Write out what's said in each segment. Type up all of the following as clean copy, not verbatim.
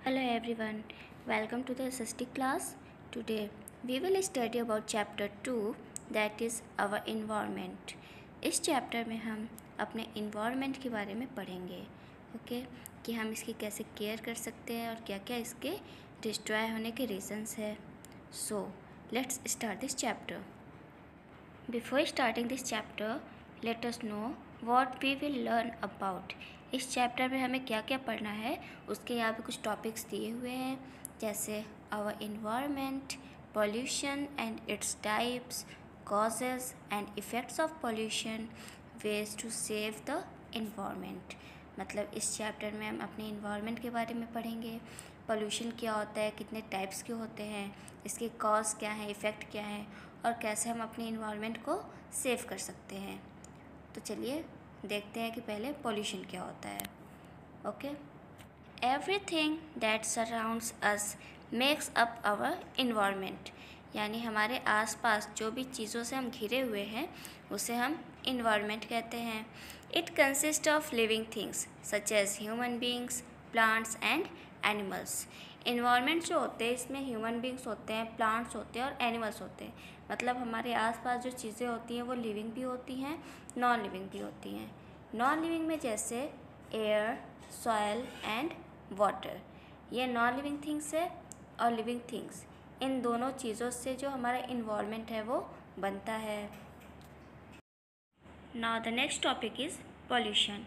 Hello everyone, welcome to the SST class. Today we will study about chapter 2 that is our environment. इस chapter में हम अपने environment के बारे में पढ़ेंगे ओके कि हम इसकी कैसे केयर कर सकते हैं और क्या क्या इसके डिस्ट्रॉय होने के रीजंस है. So let's start this chapter. Before starting this chapter let us know what we will learn about. इस चैप्टर में हमें क्या क्या पढ़ना है उसके यहाँ पे कुछ टॉपिक्स दिए हुए हैं जैसे our environment, pollution and its types, causes and effects of pollution, ways to save the environment. मतलब इस चैप्टर में हम अपने इन्वायरमेंट के बारे में पढ़ेंगे. पॉल्यूशन क्या होता है, कितने टाइप्स के होते हैं, इसके कॉज क्या हैं, इफ़ेक्ट क्या है और कैसे हम अपने इन्वायरमेंट को सेव कर सकते हैं. तो चलिए देखते हैं कि पहले पॉल्यूशन क्या होता है. Okay, everything that surrounds us makes up our environment. यानी हमारे आसपास जो भी चीज़ों से हम घिरे हुए हैं उसे हम इन्वायरमेंट कहते हैं. It consist of living things such as human beings, plants and animals. Environment जो होते हैं इसमें ह्यूमन बींग्स होते हैं, प्लांट्स होते हैं और एनिमल्स होते हैं. मतलब हमारे आसपास जो चीज़ें होती हैं वो लिविंग भी होती हैं, नॉन लिविंग भी होती हैं. नॉन लिविंग में जैसे एयर, सॉयल एंड वाटर, ये नॉन लिविंग थिंग्स है. और लिविंग थिंग्स, इन दोनों चीज़ों से जो हमारा इन्वायरमेंट है वो बनता है. Now the next topic is pollution.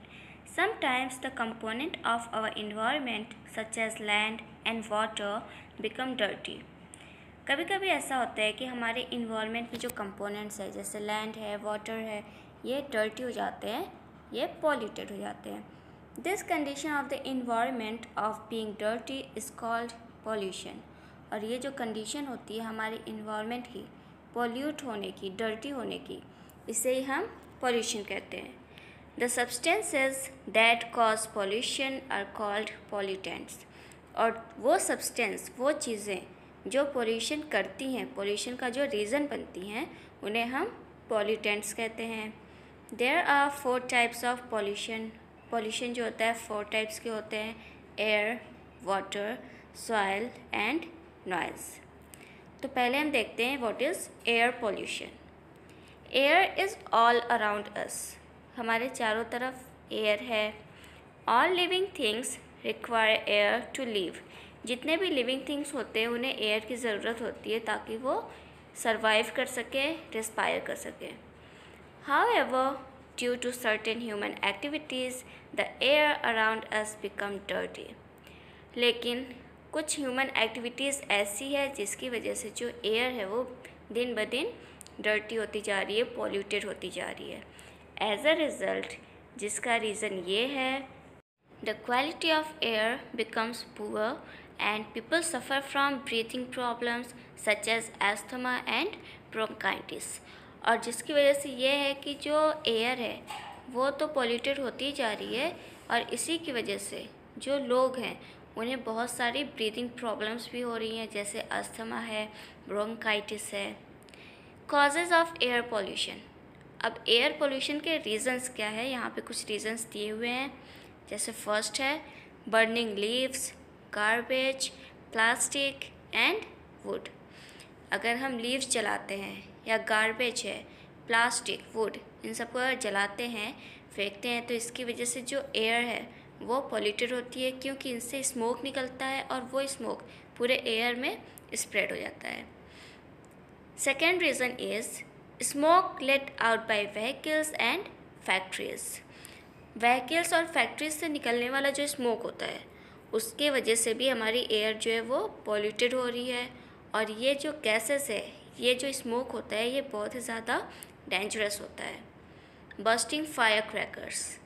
Sometimes the component of our environment such as land and water become dirty. कभी कभी ऐसा होता है कि हमारे इन्वायरमेंट में जो कंपोनेंट्स है जैसे लैंड है, वाटर है, ये डर्टी हो जाते हैं, ये पॉल्यूटेड हो जाते हैं. This condition of the environment of being dirty is called pollution. और ये जो कंडीशन होती है हमारे इन्वायरमेंट की पॉल्यूट होने की, डर्टी होने की, इसे ही हम पॉल्यूशन कहते हैं. The substances that cause pollution are called pollutants. और वो सब्सटेंस, वो चीज़ें जो पॉल्यूशन करती हैं, पॉल्यूशन का जो रीज़न बनती हैं, उन्हें हम पॉल्यूटेंट्स कहते हैं. There are 4 types of pollution. Pollution जो होता है 4 टाइप्स के होते हैं: air, water, soil and noise. तो पहले हम देखते हैं what is air pollution. Air is all around us. हमारे चारों तरफ एयर है. All living things require air to live. जितने भी लिविंग थिंग्स होते हैं उन्हें एयर की ज़रूरत होती है ताकि वो सर्वाइव कर सके, रेस्पायर कर सके. However, due to certain human activities the air around us become dirty. लेकिन कुछ ह्यूमन एक्टिविटीज़ ऐसी है जिसकी वजह से जो एयर है वो दिन ब दिन डर्टी होती जा रही है, पॉल्यूटेड होती जा रही है. एज अ रिज़ल्ट, जिसका रीज़न ये है, the quality of air becomes poor and people suffer from breathing problems such as asthma and bronchitis. और जिसकी वजह से ये है कि जो एयर है वो तो पॉल्यूटेड होती जा रही है और इसी की वजह से जो लोग हैं उन्हें बहुत सारी ब्रीदिंग प्रॉब्लम्स भी हो रही हैं जैसे अस्थमा है, ब्रोंकाइटिस है. Causes of air pollution. अब एयर पॉल्यूशन के रीज़न्स क्या है, यहाँ पे कुछ रीज़न्स दिए हुए हैं. जैसे फर्स्ट है burning leaves, garbage, plastic and would. अगर हम लीव्स जलाते हैं या गार्बेज है, प्लास्टिक, वुड, इन सबको अगर जलाते हैं, फेंकते हैं, तो इसकी वजह से जो एयर है वो पॉल्यूटेड होती है क्योंकि इनसे स्मोक निकलता है और वो स्मोक पूरे एयर में स्प्रेड हो जाता है. Second reason is smoke let out by vehicles and factories. Vehicles और फैक्ट्रीज से निकलने वाला जो स्मोक होता है उसके वजह से भी हमारी एयर जो है वो पॉल्यूटेड हो रही है. और ये जो गैसेस है, ये जो स्मोक होता है, ये बहुत ही ज़्यादा डेंजरस होता है. Bursting fire crackers.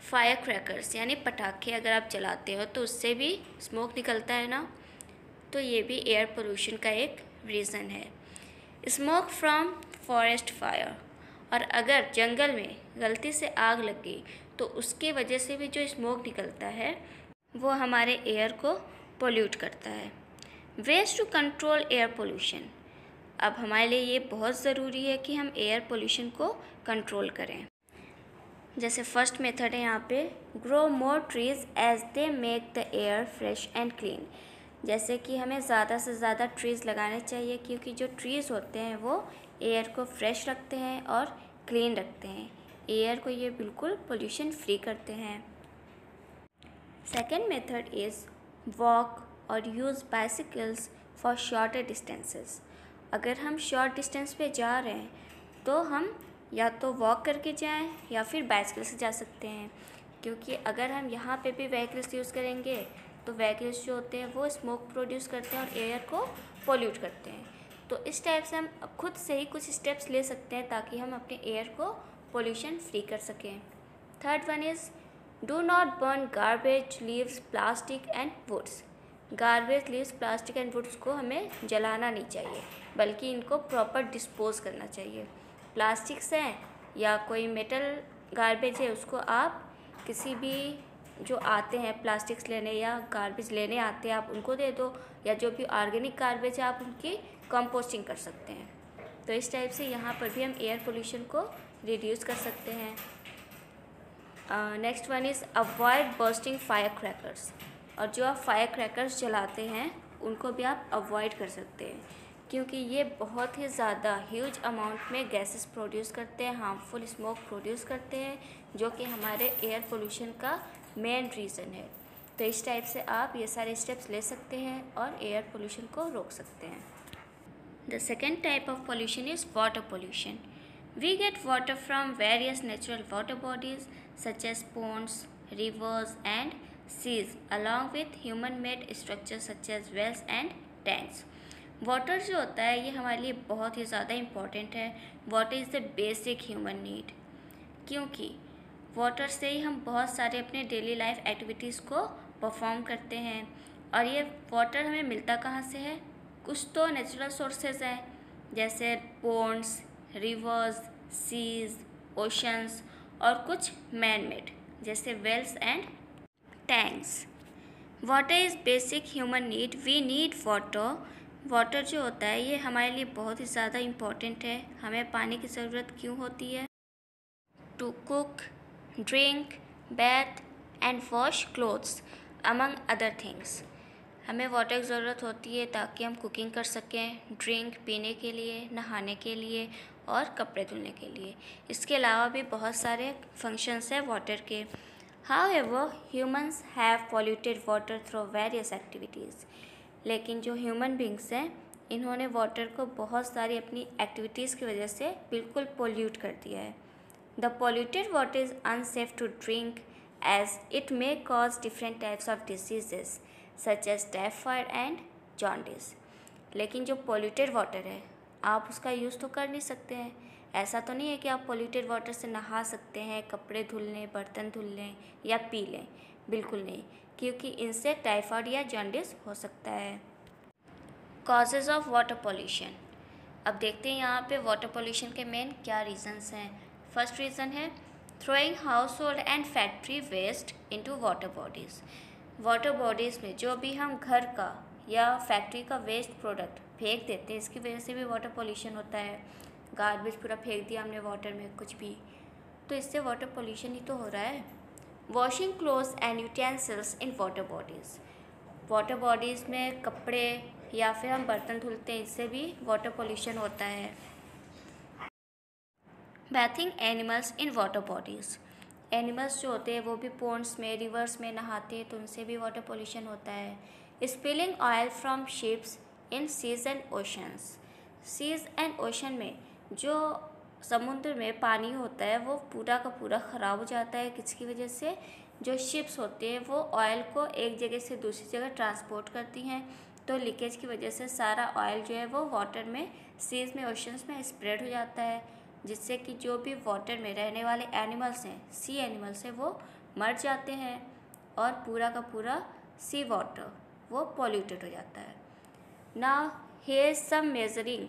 Fire crackers यानी पटाखे अगर आप जलाते हो तो उससे भी स्मोक निकलता है ना, तो ये भी एयर पोल्यूशन का एक रीज़न है. Smoke from forest fire. और अगर जंगल में गलती से आग लग गई तो उसके वजह से भी जो स्मोक निकलता है वो हमारे एयर को पोल्यूट करता है. Ways to control air pollution. अब हमारे लिए ये बहुत ज़रूरी है कि हम एयर पोल्यूशन को कंट्रोल करें. जैसे फर्स्ट मेथड है यहाँ पे, grow more trees as they make the air fresh and clean. जैसे कि हमें ज़्यादा से ज़्यादा ट्रीज़ लगाने चाहिए, क्योंकि जो ट्रीज़ होते हैं वो एयर को फ्रेश रखते हैं और क्लीन रखते हैं। एयर को ये बिल्कुल पोल्यूशन फ्री करते हैं। सेकेंड मेथड इज़ वॉक और use bicycles for shorter distances. अगर हम शॉर्ट डिस्टेंस पे जा रहे हैं तो हम या तो वॉक करके जाएं या फिर बाइसिकल से जा सकते हैं, क्योंकि अगर हम यहाँ पे भी व्हीकल्स यूज़ करेंगे तो व्हीकल्स जो होते हैं वो स्मोक प्रोड्यूस करते हैं और एयर को पोल्यूट करते हैं। तो इस टाइप से हम खुद से ही कुछ स्टेप्स ले सकते हैं ताकि हम अपने एयर को पोल्यूशन फ्री कर सकें। Third one is do not burn garbage, leaves, plastic and woods. Garbage, leaves, plastic and woods को हमें जलाना नहीं चाहिए, बल्कि इनको प्रॉपर डिस्पोज करना चाहिए। प्लास्टिक्स हैं या कोई मेटल गार्बेज है, उसको आप किसी भी जो आते हैं प्लास्टिक्स लेने या गार्बेज लेने आते हैं आप उनको दे दो, या जो भी ऑर्गेनिक गार्बेज है आप उनकी कंपोस्टिंग कर सकते हैं। तो इस टाइप से यहाँ पर भी हम एयर पोल्यूशन को रिड्यूस कर सकते हैं। Next one is avoid bursting fire crackers. और जो आप फायर क्रैकर्स जलाते हैं उनको भी आप अवॉइड कर सकते हैं, क्योंकि ये बहुत ही ज़्यादा ह्यूज अमाउंट में गैसेस प्रोड्यूस करते हैं, हार्मफुल स्मोक प्रोड्यूस करते हैं, जो कि हमारे एयर पोल्यूशन का मेन रीज़न है। तो इस टाइप से आप ये सारे स्टेप्स ले सकते हैं और एयर पोल्यूशन को रोक सकते हैं। The second type of pollution is water pollution. We get water from various natural water bodies such as ponds, rivers and seas, along with human-made structures such as wells and tanks. Water जो होता है ये हमारे लिए बहुत ही ज़्यादा important है। Water is the basic human need, क्योंकि वाटर से ही हम बहुत सारे अपने डेली लाइफ एक्टिविटीज़ को परफॉर्म करते हैं। और ये वाटर हमें मिलता कहाँ से है? कुछ तो नेचुरल सोर्सेज हैं, जैसे पोन्ड्स, रिवर्स, सीज, ओशंस, और कुछ मैन मेड जैसे wells and tanks. Water is basic human need, we need water. Water जो होता है ये हमारे लिए बहुत ही ज़्यादा इम्पॉर्टेंट है। हमें पानी की ज़रूरत क्यों होती है? To cook, drink, bathe and wash clothes among other things. हमें वाटर की ज़रूरत होती है ताकि हम कुकिंग कर सकें, ड्रिंक पीने के लिए, नहाने के लिए और कपड़े धुलने के लिए। इसके अलावा भी बहुत सारे फंक्शंस हैं वाटर के। However humans have polluted water through various activities. लेकिन जो ह्यूमन बींग्स हैं इन्होंने वाटर को बहुत सारी अपनी एक्टिविटीज़ की वजह से बिल्कुल पोल्यूट कर दिया है। The polluted water is unsafe to drink as it may cause different types of diseases such as typhoid and jaundice. लेकिन जो पोल्यूटेड वाटर है आप उसका यूज़ तो कर नहीं सकते हैं। ऐसा तो नहीं है कि आप पोल्यूटेड वाटर से नहा सकते हैं, कपड़े धुल लें, बर्तन धुल लें या पी लें, बिल्कुल नहीं, क्योंकि इनसे टाइफाइड या जॉन्डिस हो सकता है। Causes of water pollution. अब देखते हैं यहाँ पे वाटर पोल्यूशन के मेन क्या रीज़न्स हैं। फर्स्ट रीज़न है throwing household and factory waste into water bodies. Water bodies में जो भी हम घर का या फैक्ट्री का वेस्ट प्रोडक्ट फेंक देते हैं, इसकी वजह से भी वाटर पोल्यूशन होता है। गार्बेज पूरा फेंक दिया हमने वाटर में कुछ भी, तो इससे वाटर पोल्यूशन ही तो हो रहा है। Washing clothes and utensils in water bodies. Water bodies में कपड़े या फिर हम बर्तन धुलते हैं, इससे भी वाटर पोल्यूशन होता है। Bathing animals in water bodies. Animals जो होते हैं वो भी पोन्ड्स में, रिवर्स में नहाते हैं, तो उनसे भी वाटर पोल्यूशन होता है। Spilling oil from ships in seas and oceans. Seas and ocean में जो समुद्र में पानी होता है वो पूरा का पूरा ख़राब हो जाता है। किसकी वजह से? जो शिप्स होते हैं वो ऑयल को एक जगह से दूसरी जगह ट्रांसपोर्ट करती हैं, तो लीकेज की वजह से सारा ऑयल जो है वो वाटर में, सीज में, ओशंस में स्प्रेड हो जाता है, जिससे कि जो भी वाटर में रहने वाले एनिमल्स हैं, सी एनिमल्स हैं, वो मर जाते हैं और पूरा का पूरा सी वाटर वो पॉल्यूटेड हो जाता है। Now here is some measuring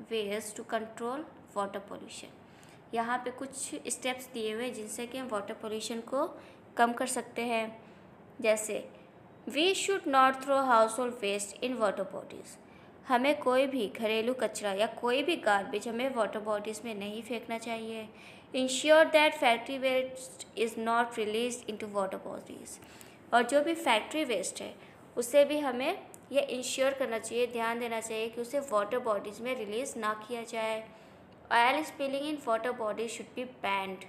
ways to control water pollution. यहाँ पे कुछ स्टेप्स दिए हुए जिनसे कि हम वाटर पोल्यूशन को कम कर सकते हैं। जैसे we should not throw household waste in water bodies. हमें कोई भी घरेलू कचरा या कोई भी गार्बेज हमें वाटर बॉडीज़ में नहीं फेंकना चाहिए। Ensure that factory waste is not release into water bodies. और जो भी फैक्ट्री वेस्ट है उसे भी हमें ये इंश्योर करना चाहिए, ध्यान देना चाहिए कि उसे वाटर बॉडीज़ में रिलीज़ ना किया जाए। Oil spilling in water bodies should be banned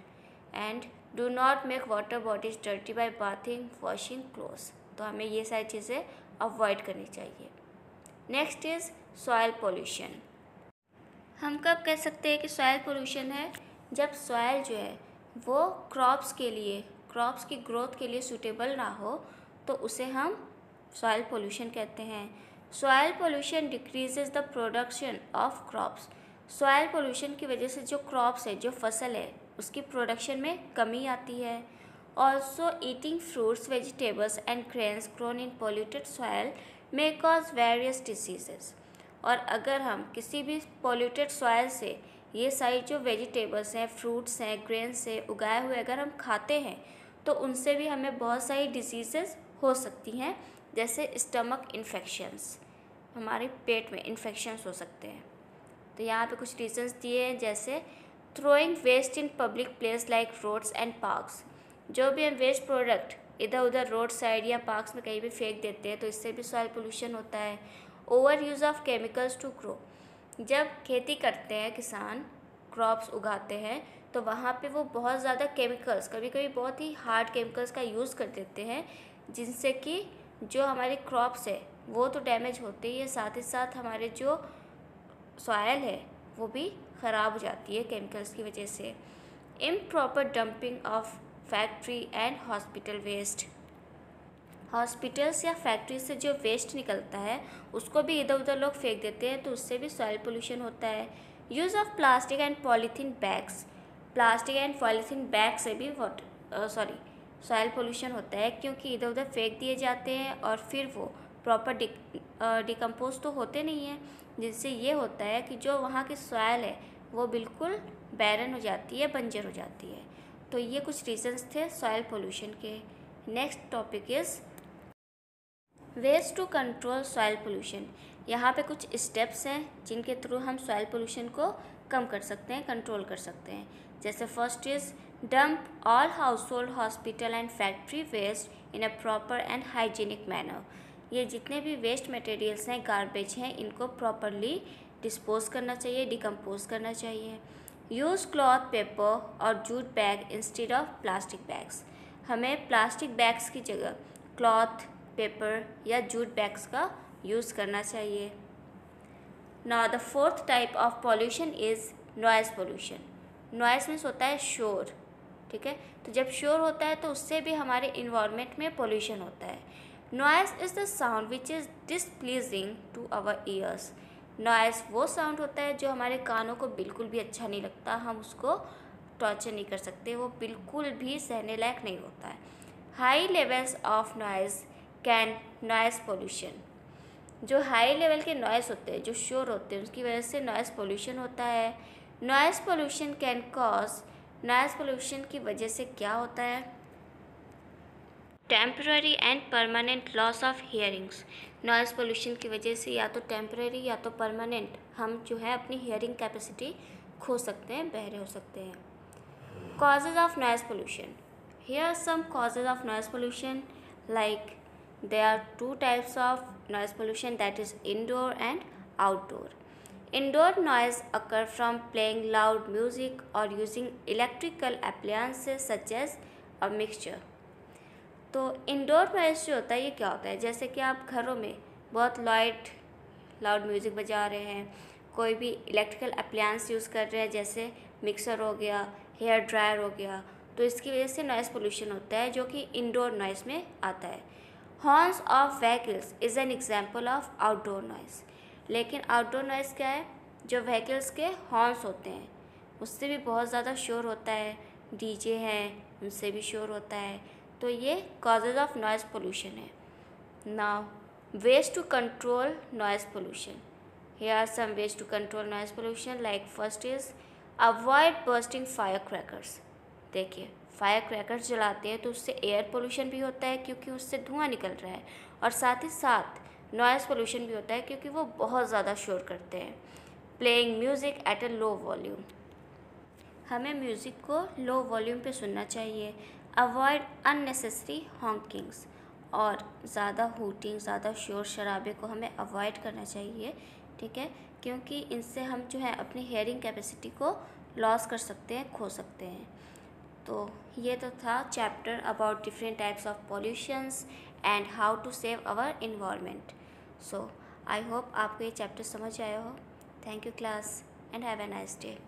and do not make water bodies dirty by bathing washing clothes. तो हमें ये सारी चीज़ें अवॉइड करनी चाहिए। Next is soil pollution. हम कब कह सकते हैं कि सॉइल पोल्यूशन है? जब सॉइल जो है वो क्रॉप्स के लिए, क्रॉप्स की ग्रोथ के लिए सूटेबल ना हो तो उसे हम सॉइल पोल्यूशन कहते हैं। Soil pollution decreases the production of crops. Soil pollution की वजह से जो क्रॉप्स है, जो फसल है, उसकी प्रोडक्शन में कमी आती है। Also eating fruits, vegetables and grains grown in polluted soil may cause various diseases. और अगर हम किसी भी पोल्यूटेड सॉइल से ये सारी जो वेजिटेबल्स हैं, फ्रूट्स हैं, ग्रेन्स से उगाए हुए अगर हम खाते हैं तो उनसे भी हमें बहुत सारी डिसीजेस हो सकती हैं, जैसे स्टमक इन्फेक्शंस, हमारे पेट में इन्फेक्शंस हो सकते हैं। तो यहाँ पे कुछ रीजंस दिए हैं, जैसे throwing waste in public place like roads and parks. जो भी हम वेस्ट प्रोडक्ट इधर उधर रोड साइड या पार्क्स में कहीं भी फेंक देते हैं तो इससे भी सॉइल पोल्यूशन होता है। Over use of chemicals to grow. जब खेती करते हैं किसान, क्रॉप्स उगाते हैं, तो वहाँ पे वो बहुत ज़्यादा केमिकल्स, कभी कभी बहुत ही हार्ड केमिकल्स का यूज़ कर देते हैं, जिनसे कि जो हमारी क्रॉप्स है वो तो डैमेज होते ही है, साथ ही साथ हमारे जो सॉइल है वो भी ख़राब हो जाती है केमिकल्स की वजह से। Improper dumping of factory and hospital waste. Hospitals या फैक्ट्री से जो वेस्ट निकलता है उसको भी इधर उधर लोग फेंक देते हैं, तो उससे भी सॉइल पोल्यूशन होता है। Use of plastic and polythene bags. Plastic and polythene bag से भी सॉइल पोल्यूशन होता है, क्योंकि इधर उधर फेंक दिए जाते हैं और फिर वो प्रॉपर डिकम्पोज तो होते नहीं हैं, जिससे ये होता है कि जो वहाँ की सॉइल है वो बिल्कुल बैरन हो जाती है, बंजर हो जाती है। तो ये कुछ रीजंस थे सॉइल पोल्यूशन के। Next topic is ways to control soil pollution. यहाँ पे कुछ स्टेप्स हैं जिनके थ्रू हम सॉइल पोल्यूशन को कम कर सकते हैं, कंट्रोल कर सकते हैं। जैसे first is dump all household, hospital and factory waste in a proper and hygienic manner. ये जितने भी वेस्ट मटेरियल्स हैं, गार्बेज हैं, इनको प्रॉपरली डिस्पोज करना चाहिए, डिकम्पोज करना चाहिए। यूज़ क्लॉथ, पेपर और jute bag instead of plastic bags. हमें प्लास्टिक बैग्स की जगह क्लॉथ, पेपर या जूट बैग्स का यूज़ करना चाहिए। Now the fourth type of pollution is noise pollution. Noise means होता है शोर, ठीक है। तो जब शोर होता है तो उससे भी हमारे इन्वायरमेंट में पोल्यूशन होता है। Noise is the sound which is displeasing to our ears. Noise वो साउंड होता है जो हमारे कानों को बिल्कुल भी अच्छा नहीं लगता, हम उसको टॉर्चर नहीं कर सकते, वो बिल्कुल भी सहने लायक नहीं होता है। High levels of noise can noise pollution. जो हाई लेवल के नॉइज़ होते हैं, जो शोर होते हैं, उसकी वजह से नॉइज़ पोल्यूशन होता है। Noise pollution can cause, noise pollution की वजह से क्या होता है? Temporary and permanent loss of hearings. Noise pollution की वजह से या तो टेम्पररी या तो परमानेंट हम जो है अपनी हियरिंग कैपेसिटी खो सकते हैं, बहरे हो सकते हैं। Causes of noise pollution. Here are some causes of noise pollution, like there are two types of noise pollution, that is indoor and outdoor. Indoor noise occur from playing loud music or using electrical appliances such as a mixer. तो indoor noise जो होता है ये क्या होता है? जैसे कि आप घरों में बहुत लाउड म्यूज़िक बजा रहे हैं, कोई भी इलेक्ट्रिकल अप्लायंस यूज़ कर रहे हैं, जैसे मिक्सर हो गया, हेयर ड्रायर हो गया, तो इसकी वजह से नॉइज़ पोल्यूशन होता है, जो कि इंडोर नॉइज़ में आता है। Horns of vehicles is an example of outdoor noise. लेकिन आउटडोर नॉइज़ क्या है? जो व्हीकल्स के हॉर्न्स होते हैं उससे भी बहुत ज़्यादा शोर होता है, डीजे हैं उनसे भी शोर होता है, तो ये कॉजेज ऑफ नॉइज़ पोल्यूशन है। Now ways to control noise pollution. Here are some ways to control noise pollution, like first is avoid bursting fire crackers. देखिए, फायर क्रैकर्स जलाते हैं तो उससे एयर पोल्यूशन भी होता है क्योंकि उससे धुआं निकल रहा है, और साथ ही साथ नॉइज़ पोल्यूशन भी होता है क्योंकि वो बहुत ज़्यादा शोर करते हैं। Playing music at a low volume. हमें म्यूज़िक को लो वॉल्यूम पे सुनना चाहिए। अवॉइड अननेसेसरी हॉकिंग्स, और ज़्यादा हूटिंग, ज़्यादा शोर शराबे को हमें अवॉइड करना चाहिए, ठीक है, क्योंकि इनसे हम जो है अपनी हेयरिंग कैपेसिटी को लॉस कर सकते हैं, खो सकते हैं। तो ये तो था chapter about different types of pollutions and how to save our environment. So I hope आपको ये चैप्टर समझ आया हो। Thank you class and have a nice day.